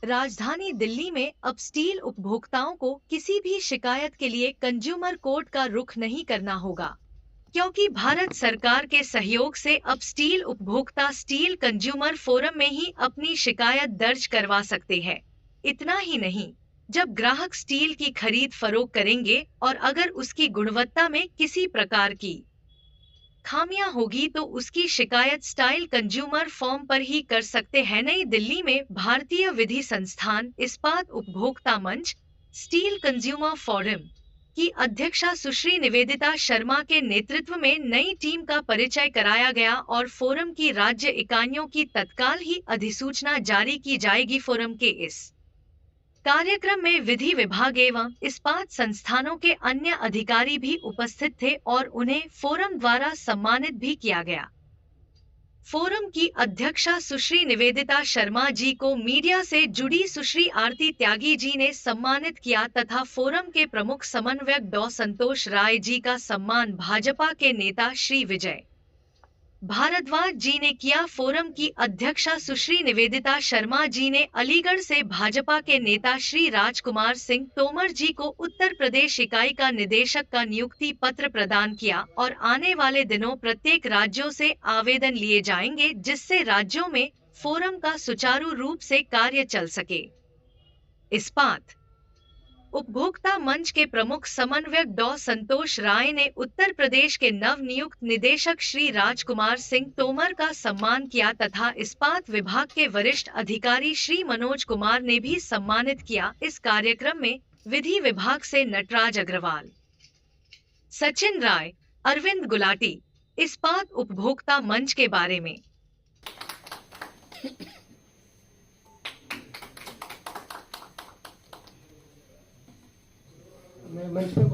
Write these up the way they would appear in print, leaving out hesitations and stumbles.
राजधानी दिल्ली में अब स्टील उपभोक्ताओं को किसी भी शिकायत के लिए कंज्यूमर कोर्ट का रुख नहीं करना होगा, क्योंकि भारत सरकार के सहयोग से अब स्टील उपभोक्ता स्टील कंज्यूमर फोरम में ही अपनी शिकायत दर्ज करवा सकते हैं। इतना ही नहीं, जब ग्राहक स्टील की खरीद फरोख्त करेंगे और अगर उसकी गुणवत्ता में किसी प्रकार की खामियां होगी तो उसकी शिकायत स्टाइल कंज्यूमर फॉर्म पर ही कर सकते हैं। नई दिल्ली में भारतीय विधि संस्थान इस्पात उपभोक्ता मंच स्टील कंज्यूमर फोरम की अध्यक्षा सुश्री निवेदिता शर्मा के नेतृत्व में नई टीम का परिचय कराया गया और फोरम की राज्य इकाइयों की तत्काल ही अधिसूचना जारी की जाएगी। फोरम के इस कार्यक्रम में विधि विभाग एवं इस्पात संस्थानों के अन्य अधिकारी भी उपस्थित थे और उन्हें फोरम द्वारा सम्मानित भी किया गया। फोरम की अध्यक्षा सुश्री निवेदिता शर्मा जी को मीडिया से जुड़ी सुश्री आरती त्यागी जी ने सम्मानित किया तथा फोरम के प्रमुख समन्वयक डॉ संतोष राय जी का सम्मान भाजपा के नेता श्री विजय भारद्वाज जी ने किया। फोरम की अध्यक्षा सुश्री निवेदिता शर्मा जी ने अलीगढ़ से भाजपा के नेता श्री राजकुमार सिंह तोमर जी को उत्तर प्रदेश इकाई का निदेशक का नियुक्ति पत्र प्रदान किया और आने वाले दिनों प्रत्येक राज्यों से आवेदन लिए जाएंगे जिससे राज्यों में फोरम का सुचारू रूप से कार्य चल सके। इस्पात उपभोक्ता मंच के प्रमुख समन्वयक डॉ संतोष राय ने उत्तर प्रदेश के नव नियुक्त निदेशक श्री राजकुमार सिंह तोमर का सम्मान किया तथा इस्पात विभाग के वरिष्ठ अधिकारी श्री मनोज कुमार ने भी सम्मानित किया। इस कार्यक्रम में विधि विभाग से नटराज अग्रवाल, सचिन राय, अरविंद गुलाटी इस्पात उपभोक्ता मंच के बारे में मैं मंच पे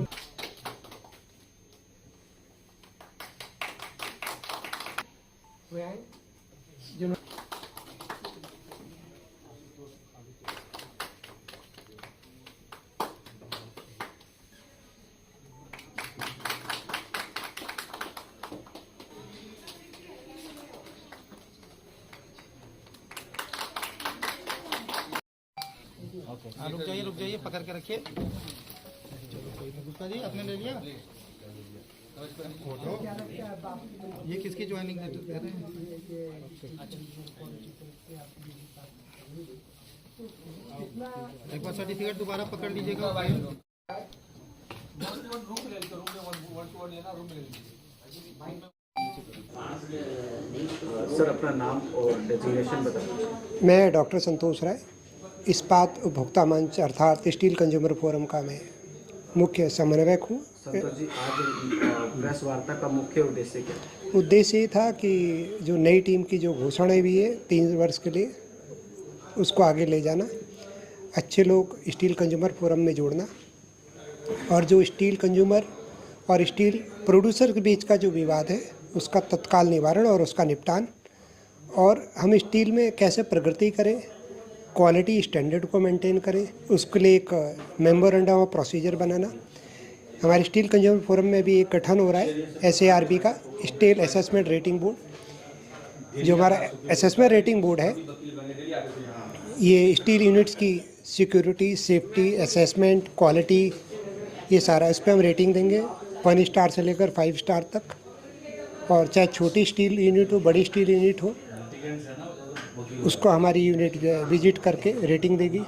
जो रुक जाइए पकड़ के रखिए। गुप्ता जी आपने ले लिया फोटो? ये किसकी ज्वाइनिंग दे रहे हैं? एक बार सर्टिफिकेट दोबारा पकड़ लीजिएगा। सर अपना नाम और डेजिग्नेशन बताइए। मैं डॉक्टर संतोष राय, इस्पात उपभोक्ता मंच अर्थात स्टील कंज्यूमर फोरम का मैं मुख्य समन्वयक हूँ। संतोष जी, आज प्रेस वार्ता का मुख्य उद्देश्य क्या है? उद्देश्य ये था कि जो नई टीम की जो घोषणा हुई है 3 वर्ष के लिए, उसको आगे ले जाना, अच्छे लोग स्टील कंज्यूमर फोरम में जोड़ना और जो स्टील कंज्यूमर और स्टील प्रोड्यूसर के बीच का जो विवाद है उसका तत्काल निवारण और उसका निपटान, और हम स्टील में कैसे प्रगति करें, क्वालिटी स्टैंडर्ड को मेंटेन करें, उसके लिए एक मेमोरेंडम ऑफ प्रोसीजर बनाना। हमारे स्टील कंज्यूमर फोरम में भी एक गठन हो रहा है SARB का, स्टील असेसमेंट रेटिंग बोर्ड। जो हमारा असेसमेंट रेटिंग बोर्ड है ये स्टील यूनिट्स की सिक्योरिटी, सेफ्टी, असेसमेंट, क्वालिटी, ये सारा इस पर हम रेटिंग देंगे 1 स्टार से लेकर 5 स्टार तक। और चाहे छोटी स्टील यूनिट हो, बड़ी स्टील यूनिट हो, उसको हमारी यूनिट विजिट करके रेटिंग देगी,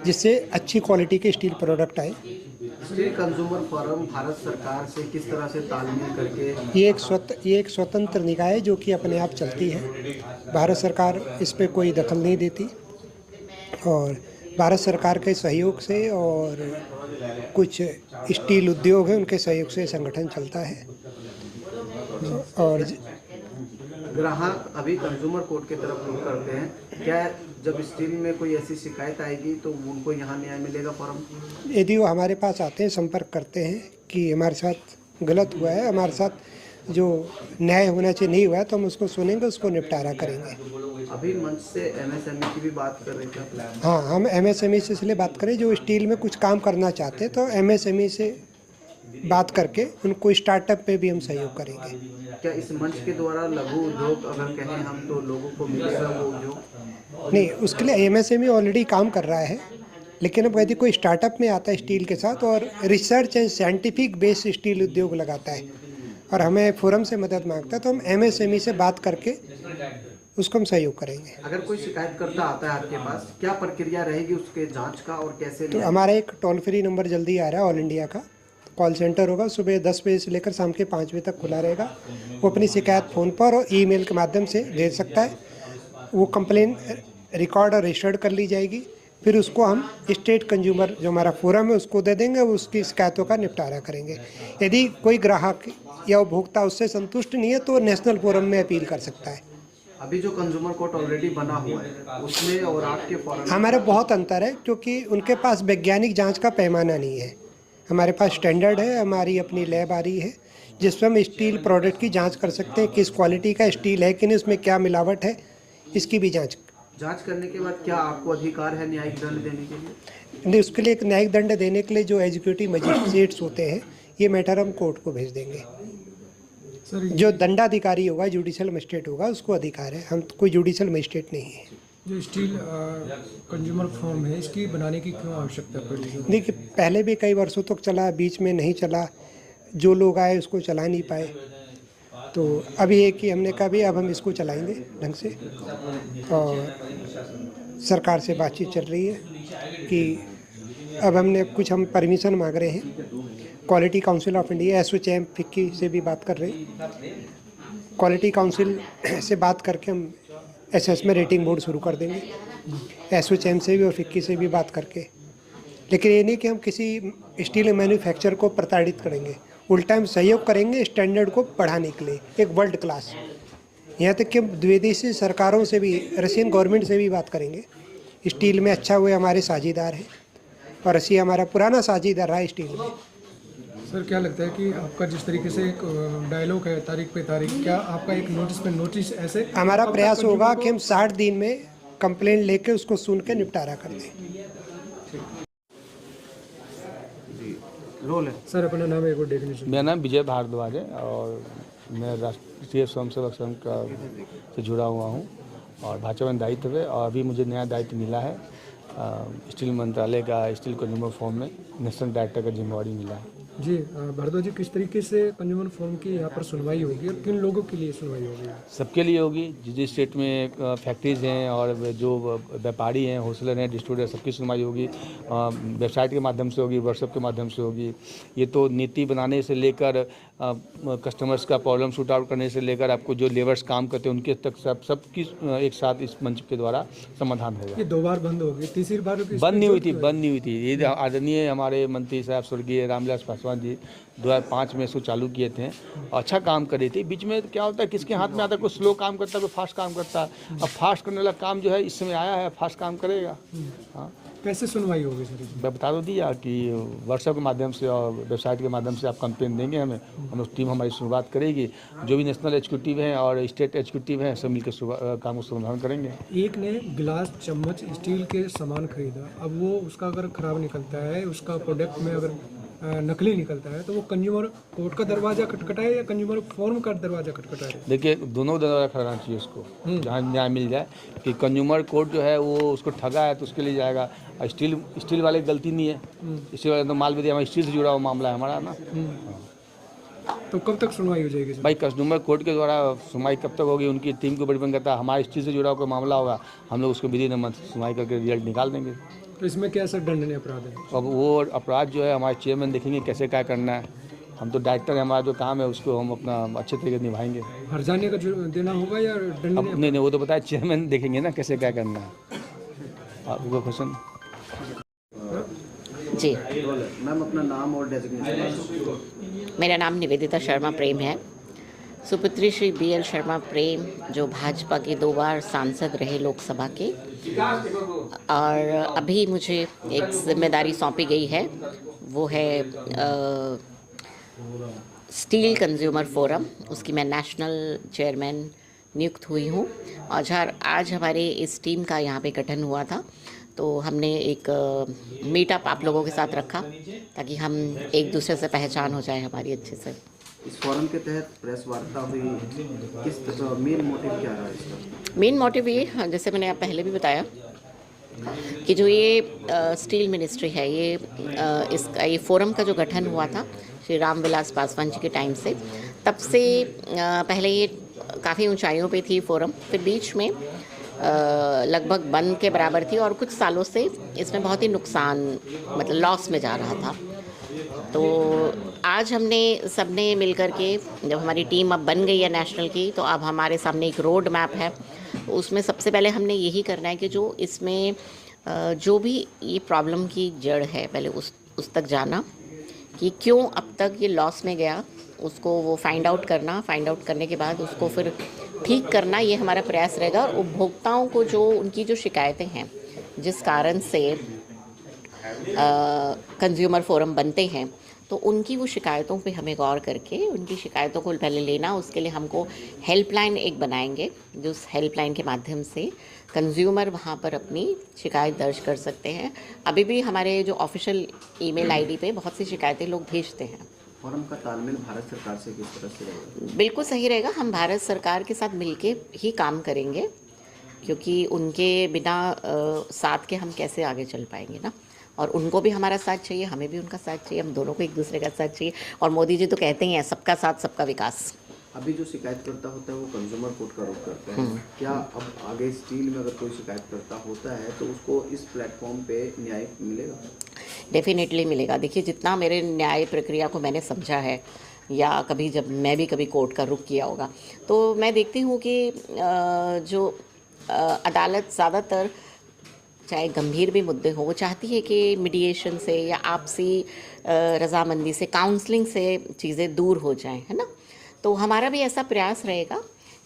जिससे अच्छी क्वालिटी के स्टील प्रोडक्ट आए। स्टील कंज्यूमर फोरम भारत सरकार से किस तरह से तालमेल करके? ये एक स्वतंत्र निकाय है जो कि अपने आप चलती है। भारत सरकार इस पे कोई दखल नहीं देती और भारत सरकार के सहयोग से और कुछ स्टील उद्योग है उनके सहयोग से संगठन चलता है। और ग्राहक अभी कंज्यूमर कोर्ट की तरफ रुख करते हैं, क्या जब स्टील में कोई ऐसी शिकायत आएगी तो उनको यहाँ न्याय मिलेगा फोरम? यदि वो हमारे पास आते हैं, संपर्क करते हैं कि हमारे साथ गलत हुआ है, हमारे साथ जो न्याय होना चाहिए नहीं हुआ है, तो हम उसको सुनेंगे, उसको निपटारा करेंगे। अभी मंच से MSME की भी बात कर रहे थे। हाँ, हम MSME से इसलिए बात करें जो स्टील में कुछ काम करना चाहते हैं, तो MSME से बात करके उनको स्टार्टअप पे भी हम सहयोग करेंगे। क्या इस मंच के द्वारा लघु उद्योग अगर कहें हम तो लोगों को मिलेगा वो उद्योग? नहीं, उसके लिए एमएसएमई ऑलरेडी काम कर रहा है, लेकिन अब यदि कोई स्टार्टअप में आता है स्टील के साथ और research and scientific based steel उद्योग लगाता है और हमें फोरम से मदद मांगता है, तो हम एमएसएमई से बात करके उसको हम सहयोग करेंगे। अगर कोई शिकायतकर्ता आता है आपके पास, क्या प्रक्रिया रहेगी उसके जांच का और कैसे? तो हमारा एक टोल फ्री नंबर जल्दी आ रहा है ऑल इंडिया का, कॉल सेंटर होगा, सुबह 10 बजे से लेकर शाम के 5 बजे तक खुला रहेगा। वो अपनी शिकायत फ़ोन पर और ईमेल के माध्यम से दे सकता है। वो कंप्लेन रिकॉर्ड और रजिस्टर्ड कर ली जाएगी, फिर उसको हम स्टेट कंज्यूमर जो हमारा फोरम है उसको दे देंगे, वो उसकी शिकायतों का निपटारा करेंगे। यदि कोई ग्राहक या उपभोक्ता उससे संतुष्ट नहीं है तो नेशनल फोरम में अपील कर सकता है। अभी जो कंज्यूमर कोर्ट ऑलरेडी बना हुआ है उसमें और आपके फोरम हमारे बहुत अंतर है, क्योंकि उनके पास वैज्ञानिक जांच का पैमाना नहीं है। हमारे पास स्टैंडर्ड है, हमारी अपनी लैब आ रही है जिसमें हम स्टील प्रोडक्ट की जांच कर सकते हैं, किस क्वालिटी का स्टील है कि नहीं, उसमें क्या मिलावट है, इसकी भी जांच करने के बाद क्या आपको अधिकार है न्यायिक दंड देने के लिए? नहीं, उसके लिए एक न्यायिक दंड देने के लिए जो एग्जीक्यूटिव मजिस्ट्रेट्स होते हैं, ये मैटर हम कोर्ट को भेज देंगे। जो दंडाधिकारी होगा, जुडिशियल मजिस्ट्रेट होगा, उसको अधिकार है, हम कोई जुडिशियल मजिस्ट्रेट नहीं है। जो स्टील कंज्यूमर फॉर्म है, इसकी बनाने की क्यों आवश्यकता पड़ी? देखिए, पहले भी कई वर्षों तक चला, बीच में नहीं चला, जो लोग आए उसको चला नहीं पाए, तो अभी एक ही हमने कहा भी अब हम इसको चलाएंगे ढंग से। और सरकार से बातचीत चल रही है कि अब हम परमिशन मांग रहे हैं। Quality council of India ASSOCHAM FICCI से भी बात कर रहे हैं। क्वालिटी काउंसिल से बात करके हम एसएसमें रेटिंग बोर्ड शुरू कर देंगे, एसोचैम से भी और फिक्की से भी बात करके। लेकिन ये नहीं कि हम किसी स्टील मैन्युफैक्चरर को प्रताड़ित करेंगे, उल्टा हम सहयोग करेंगे स्टैंडर्ड को बढ़ाने के लिए, एक वर्ल्ड क्लास। यहाँ तक कि विदेशी सरकारों से भी, रशियन गवर्नमेंट से भी बात करेंगे। स्टील में अच्छा हुए हमारे साझेदार हैं और रशिया हमारा पुराना साझेदार रहा है स्टील में। सर, क्या लगता है कि आपका जिस तरीके से एक डायलॉग है तारीख पे तारीख, क्या आपका एक नोटिस पे नोटिस ऐसे? हमारा प्रयास होगा कि हम 60 दिन में कंप्लेंट लेके उसको सुन के निपटारा कर दें। रोल है सर, अपना नाम एक डेफिनेशन। मेरा नाम विजय भारद्वाज है और मैं राष्ट्रीय स्वयंसेवक संघ से जुड़ा हुआ हूँ और भाजपा में दायित्व है। और अभी मुझे नया दायित्व मिला है, स्टील मंत्रालय का स्टील कंज्यूमर फोरम में नेशनल डायरेक्टर का जिम्मेवारी मिला है। जी भारद्वाज जी, किस तरीके से कंज्यूमर फोरम की यहाँ पर सुनवाई होगी और किन लोगों के लिए सुनवाई होगी? सबके लिए होगी, जिस स्टेट में फैक्ट्रीज हैं और जो व्यापारी हैं, होलसेलर हैं, डिस्ट्रीब्यूटर, सबकी सुनवाई होगी। वेबसाइट के माध्यम से होगी, व्हाट्सएप के माध्यम से होगी। ये तो नीति बनाने से लेकर कस्टमर्स का प्रॉब्लम शूट आउट करने से लेकर आपको जो लेबर्स काम करते हैं उनके तक सबकी एक साथ इस मंच के द्वारा समाधान होगा। ये 2 बार बंद होगी, तीसरी बार बंद नहीं हुई थी। ये आदरणीय हमारे मंत्री साहब स्वर्गीय रामविलास पासवान जी 2005 में इसको चालू किए थे, अच्छा काम कर रही थी। बीच में क्या होता है, किसके हाथ में आता है, कोई स्लो काम करता है, कोई फास्ट काम करता है। अब फास्ट करने वाला काम जो है इस समय आया है, फास्ट काम करेगा। हाँ, कैसे सुनवाई होगी सर? मैं बता दो दिया कि व्हाट्सएप के माध्यम से और वेबसाइट के माध्यम से आप कंप्लेन देंगे हमें, हम उस टीम हमारी शुरुआत करेगी। जो भी नेशनल एग्जीक्यूटिव हैं और स्टेट एग्जीक्यूटिव हैं, सब मिलकर काम को समाधान करेंगे। एक ने गिलास, चम्मच, स्टील के सामान खरीदा, अब वो उसका अगर ख़राब निकलता है, उसका प्रोडक्ट में अगर नकली निकलता है, तो वो कंज्यूमर कोर्ट का दरवाज़ा खटखटाए या कंज्यूमर फोरम का दरवाज़ा खटखटाए? देखिए, दोनों दरवाजा खटखटाना चाहिए उसको, जहाँ न्याय मिल जाए। कि कंज्यूमर कोर्ट जो है वो उसको ठगा है तो उसके लिए जाएगा। स्टील वाले की गलती नहीं है, स्टील वाले तो माल भी दिया, स्टील से जुड़ा हुआ मामला है हमारा ना। तो कब तक सुनवाई हो जाएगी सर? भाई, कंज्यूमर कोर्ट के द्वारा सुनवाई कब तक होगी, उनकी टीम के ऊपर डिपेंड करता है। हमारे स्टील से जुड़ा हुआ कोई मामला होगा, हम लोग उसको विधि न सुनवाई करके रिजल्ट निकाल देंगे। तो इसमें क्या सर दंडनीय अपराध है? अब वो अपराध जो है हमारे चेयरमैन देखेंगे कैसे क्या करना है। हम तो डायरेक्टर है, हमारा जो काम है उसको हम अपना अच्छे तरीके से निभाएंगे। हर्जाने का देना होगा या दंडनीय? नहीं, वो तो बताया चेयरमैन देखेंगे ना कैसे क्या करना है। आपको क्वेश्चन? जी, मैम अपना नाम और डेजिग्नेशन? मेरा नाम निवेदिता शर्मा प्रेम है। सुपुत्री श्री BL शर्मा प्रेम, जो भाजपा के 2 बार सांसद रहे लोकसभा के, और अभी मुझे एक जिम्मेदारी सौंपी गई है, वो है स्टील कंज्यूमर फोरम। उसकी मैं नेशनल चेयरमैन नियुक्त हुई हूँ। और आज हमारे इस टीम का यहाँ पे गठन हुआ था, तो हमने एक मीटअप आप लोगों के साथ रखा ताकि हम एक दूसरे से पहचान हो जाए हमारी अच्छे से। इस फोरम के तहत प्रेस वार्ता हुई, किस मेन मोटिव क्या रहा इसका? मेन मोटिव ये, जैसे मैंने आप पहले भी बताया कि जो ये स्टील मिनिस्ट्री है, इसका ये फोरम का जो गठन हुआ था श्री रामविलास पासवान जी के टाइम से, तब से पहले ये काफ़ी ऊंचाइयों पे थी फोरम, फिर बीच में लगभग बंद के बराबर थी और कुछ सालों से इसमें बहुत ही नुकसान, मतलब लॉस में जा रहा था। तो आज हमने सबने मिलकर के, जब हमारी टीम अब बन गई है नेशनल की, तो अब हमारे सामने एक रोड मैप है। उसमें सबसे पहले हमने यही करना है कि जो इसमें जो भी ये प्रॉब्लम की जड़ है, पहले उस तक जाना कि क्यों अब तक ये लॉस में गया, उसको वो फाइंड आउट करना, फाइंड आउट करने के बाद उसको फिर ठीक करना, ये हमारा प्रयास रहेगा। और उपभोक्ताओं को जो उनकी जो शिकायतें हैं, जिस कारण से कंज्यूमर फोरम बनते हैं, तो उनकी वो शिकायतों पे हमें गौर करके उनकी शिकायतों को पहले लेना। उसके लिए हमको हेल्पलाइन एक बनाएंगे, जो उस हेल्पलाइन के माध्यम से कंज्यूमर वहाँ पर अपनी शिकायत दर्ज कर सकते हैं। अभी भी हमारे जो ऑफिशियल ईमेल आईडी पे बहुत सी शिकायतें लोग भेजते हैं। फोरम का तालमेल भारत सरकार से किस तरह से रहेगा? बिल्कुल सही रहेगा। हम भारत सरकार के साथ मिलके ही काम करेंगे, क्योंकि उनके बिना साथ के हम कैसे आगे चल पाएंगे ना। और उनको भी हमारा साथ चाहिए, हमें भी उनका साथ चाहिए, हम दोनों को एक दूसरे का साथ चाहिए। और मोदी जी तो कहते ही हैं, सबका साथ सबका विकास। अभी जो शिकायतकर्ता होता है वो कंज्यूमर कोर्ट का रुख करता है, क्या अब आगे स्टील में अगर कोई शिकायतकर्ता होता है तो उसको इस प्लेटफॉर्म पे न्याय मिलेगा? डेफिनेटली मिलेगा। देखिए, जितना मेरे न्याय प्रक्रिया को मैंने समझा है, या कभी जब मैं भी कभी कोर्ट का रुख किया होगा, तो मैं देखती हूँ कि जो अदालत ज़्यादातर, चाहे गंभीर भी मुद्दे हो, वो चाहती है कि मीडिएशन से या आपसी रजामंदी से, काउंसलिंग से चीज़ें दूर हो जाएं, है ना। तो हमारा भी ऐसा प्रयास रहेगा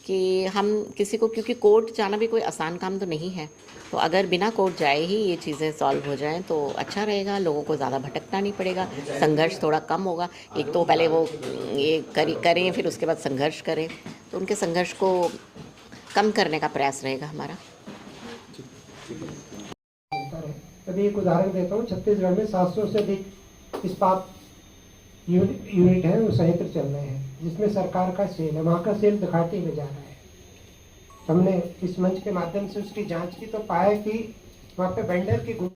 कि हम किसी को, क्योंकि कोर्ट जाना भी कोई आसान काम तो नहीं है, तो अगर बिना कोर्ट जाए ही ये चीज़ें सॉल्व हो जाएं तो अच्छा रहेगा। लोगों को ज़्यादा भटकना नहीं पड़ेगा, संघर्ष थोड़ा कम होगा। एक तो पहले वो ये करें, फिर उसके बाद संघर्ष करें, तो उनके संघर्ष को कम करने का प्रयास रहेगा हमारा। अभी एक उदाहरण देता हूँ, छत्तीसगढ़ में 700 से अधिक इस्पात यूनिट है, वो संयंत्र चल रहे हैं, जिसमें सरकार का सेल है। वहाँ का सेल घाटे में जा रहा है। हमने इस मंच के माध्यम से उसकी जांच की, तो पाया कि वहाँ पे वेंडर की